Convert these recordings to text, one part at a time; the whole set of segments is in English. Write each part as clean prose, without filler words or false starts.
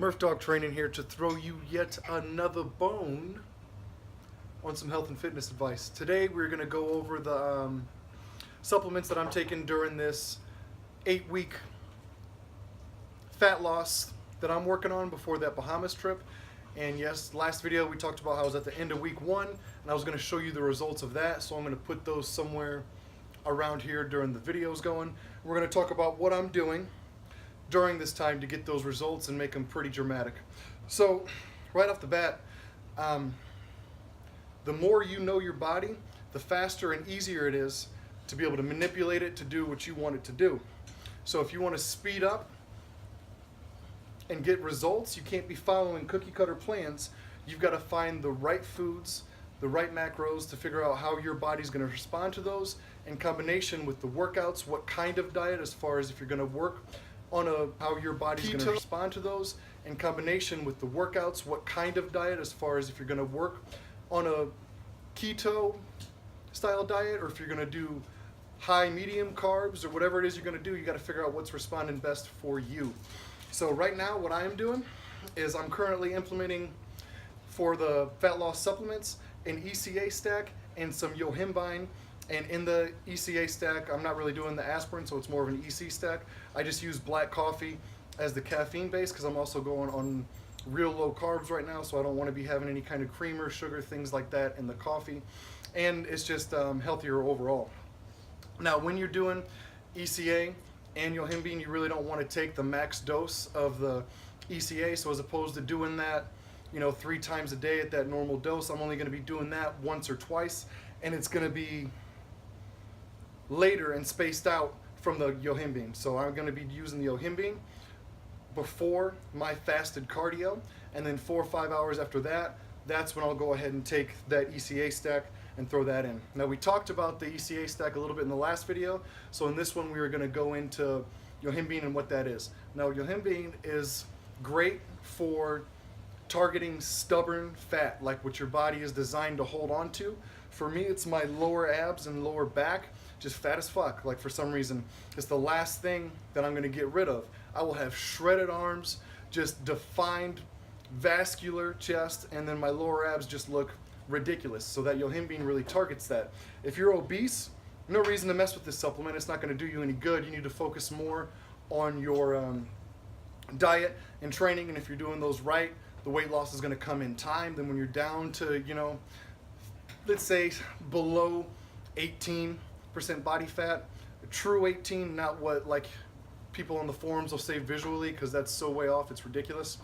Murph Dog Training here to throw you yet another bone on some health and fitness advice. Today we're going to go over the supplements that I'm taking during this 8-week fat loss that I'm working on before that Bahamas trip. And yes, last video we talked about how I was at the end of week 1 and I was going to show you the results of that, so I'm going to put those somewhere around here during the videos going. We're going to talk about what I'm doing during this time to get those results and make them pretty dramatic. So right off the bat, the more you know your body, the faster and easier it is to be able to manipulate it to do what you want it to do. So if you want to speed up and get results, you can't be following cookie cutter plans. You've got to find the right foods, the right macros to figure out how your body's going to respond to those in combination with the workouts, what kind of diet, as far as if you're going to work on how your body's going to respond to those in combination with the workouts, what kind of diet, as far as if you're going to work on a keto style diet or if you're going to do high medium carbs or whatever it is you're going to do. You got to figure out what's responding best for you. So right now what I am doing is I'm currently implementing for the fat loss supplements an ECA stack and some yohimbine. And in the ECA stack, I'm not really doing the aspirin, so it's more of an EC stack. I just use black coffee as the caffeine base because I'm also going on real low carbs right now, so I don't want to be having any kind of creamer, sugar, things like that in the coffee. And it's just healthier overall. Now, when you're doing ECA and yohimbine, you really don't want to take the max dose of the ECA. So as opposed to doing that, 3 times a day at that normal dose, I'm only going to be doing that once or twice, and it's going to be later and spaced out from the yohimbine. So I'm going to be using the yohimbine before my fasted cardio, and then 4 or 5 hours after that, that's when I'll go ahead and take that ECA stack and throw that in. Now, we talked about the ECA stack a little bit in the last video, so in this one we are going to go into yohimbine and what that is. Now, yohimbine is great for targeting stubborn fat, like what your body is designed to hold on to. For me, it's my lower abs and lower back, just fat as fuck. Like, for some reason, it's the last thing that I'm going to get rid of. I will have shredded arms, just defined vascular chest, and then my lower abs just look ridiculous. So that yohimbine really targets that. If you're obese, no reason to mess with this supplement. It's not going to do you any good. You need to focus more on your diet and training, and if you're doing those right, the weight loss is going to come in time. Then when you're down to, let's say below 18% body fat, true 18, not what like people on the forums will say visually, because that's so way off, it's ridiculous.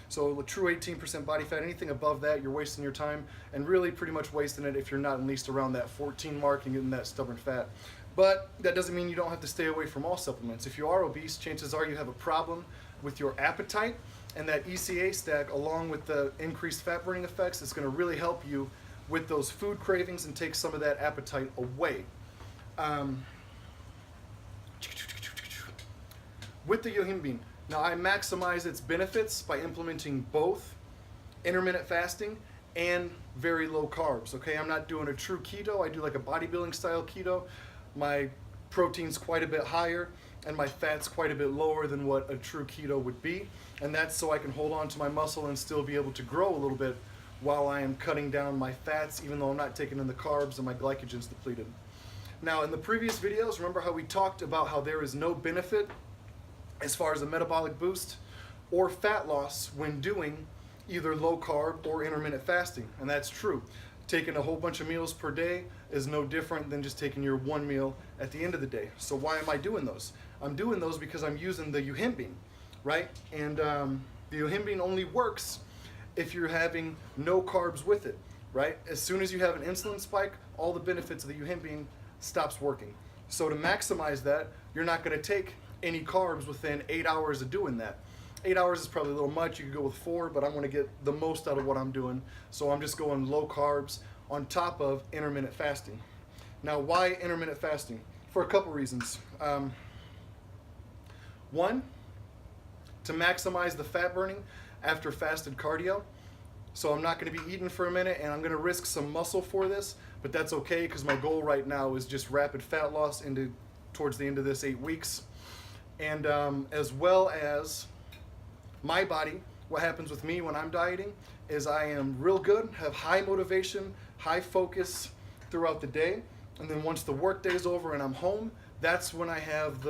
So a true 18% body fat, anything above that, you're wasting your time, and really pretty much wasting it if you're not at least around that 14 mark and getting that stubborn fat. But that doesn't mean you don't have to stay away from all supplements. If you are obese, chances are you have a problem with your appetite, and that ECA stack, along with the increased fat burning effects, is going to really help you with those food cravings and take some of that appetite away. With the yohimbine, now I maximize its benefits by implementing both intermittent fasting and very low carbs. Okay, I'm not doing a true keto. I do like a bodybuilding style keto. My protein's quite a bit higher and my fat's quite a bit lower than what a true keto would be, and that's so I can hold on to my muscle and still be able to grow a little bit while I am cutting down my fats, even though I'm not taking in the carbs and my glycogen's depleted. Now, in the previous videos, remember how we talked about how there is no benefit as far as a metabolic boost or fat loss when doing either low carb or intermittent fasting, and that's true. Taking a whole bunch of meals per day is no different than just taking your one meal at the end of the day. So why am I doing those? I'm doing those because I'm using the yohimbine, right? And the yohimbine only works if you're having no carbs with it, right? As soon as you have an insulin spike, all the benefits of the yohimbine stops working. So to maximize that, you're not going to take any carbs within 8 hours of doing that. 8 hours is probably a little much. You could go with 4, but I'm going to get the most out of what I'm doing. So I'm just going low carbs on top of intermittent fasting. Now, why intermittent fasting? For a couple reasons. One, to maximize the fat burning after fasted cardio. So I'm not going to be eating for a minute, and I'm going to risk some muscle for this, but that's okay because my goal right now is just rapid fat loss towards the end of this 8 weeks. And as well as my body what happens with me when I'm dieting is I am real good, have high motivation, high focus throughout the day, and then once the work day is over and I'm home, that's when I have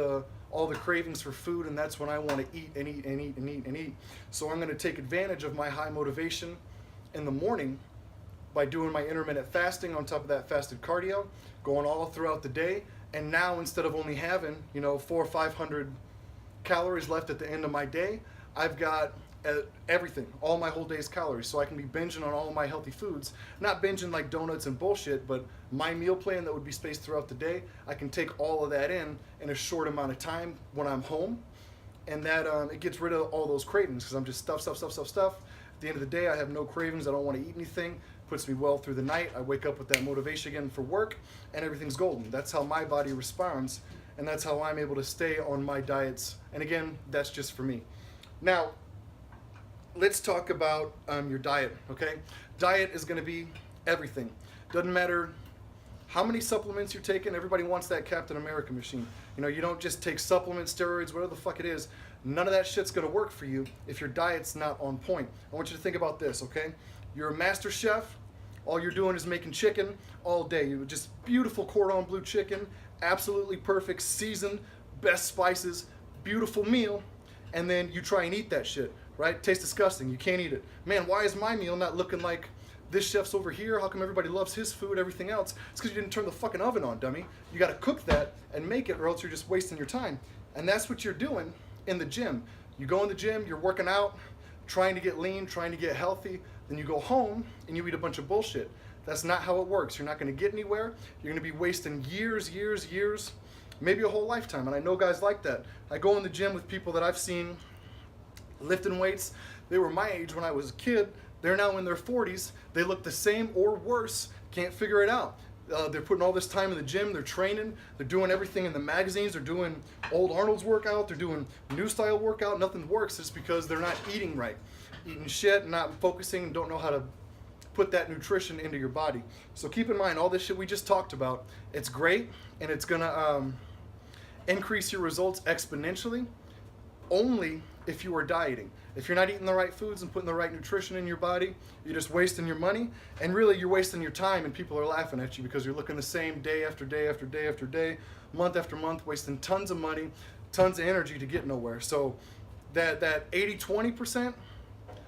all the cravings for food, and that's when I want to eat and eat and eat and eat and eat. So I'm going to take advantage of my high motivation in the morning by doing my intermittent fasting on top of that fasted cardio, going all throughout the day. And now instead of only having 400 or 500 calories left at the end of my day, I've got everything, all my whole day's calories, so I can be binging on all my healthy foods. Not binging like donuts and bullshit, but my meal plan that would be spaced throughout the day, I can take all of that in a short amount of time when I'm home, and that it gets rid of all those cravings, because I'm just stuff. At the end of the day, I have no cravings. I don't want to eat anything. Puts me well through the night. I wake up with that motivation again for work, and everything's golden. That's how my body responds, and that's how I'm able to stay on my diets. And again, that's just for me. Now, let's talk about your diet, okay? Diet is going to be everything. Doesn't matter how many supplements you're taking. Everybody wants that Captain America machine. You don't just take supplements, steroids, whatever the fuck it is. None of that shit's going to work for you if your diet's not on point. I want you to think about this, okay? You're a master chef. All you're doing is making chicken all day. You just beautiful cordon bleu chicken, absolutely perfect, seasoned, best spices, beautiful meal, and then you try and eat that shit, right? Tastes disgusting. You can't eat it. Man, why is my meal not looking like this chef's over here? How come everybody loves his food, everything else? It's because you didn't turn the fucking oven on, dummy. You got to cook that and make it, or else you're just wasting your time. And that's what you're doing in the gym. You go in the gym, you're working out, trying to get lean, trying to get healthy. Then you go home and you eat a bunch of bullshit. That's not how it works. You're not going to get anywhere. You're going to be wasting years, maybe a whole lifetime. And I know guys like that. I go in the gym with people that I've seen lifting weights. They were my age when I was a kid. They're now in their 40s. They look the same or worse. Can't figure it out. They're putting all this time in the gym. They're training. They're doing everything in the magazines. They're doing old Arnold's workout. They're doing new style workout. Nothing works. It's because they're not eating right. Eating shit, not focusing, and don't know how to put that nutrition into your body. So keep in mind, all this shit we just talked about, it's great, and it's going to increase your results exponentially only if you are dieting. If you're not eating the right foods and putting the right nutrition in your body, you're just wasting your money, and really you're wasting your time, and people are laughing at you because you're looking the same day after day after day after day, month after month, wasting tons of money, tons of energy to get nowhere. So that 80-20%,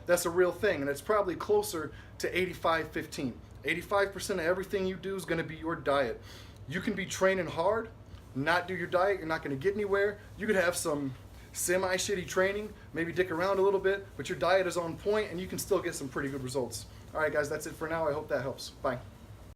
that's a real thing, and it's probably closer to 85-15. 85% of everything you do is going to be your diet. You can be training hard, not do your diet, you're not going to get anywhere. You could have some semi-shitty training, maybe dick around a little bit, but your diet is on point, and you can still get some pretty good results. All right, guys, that's it for now. I hope that helps. Bye.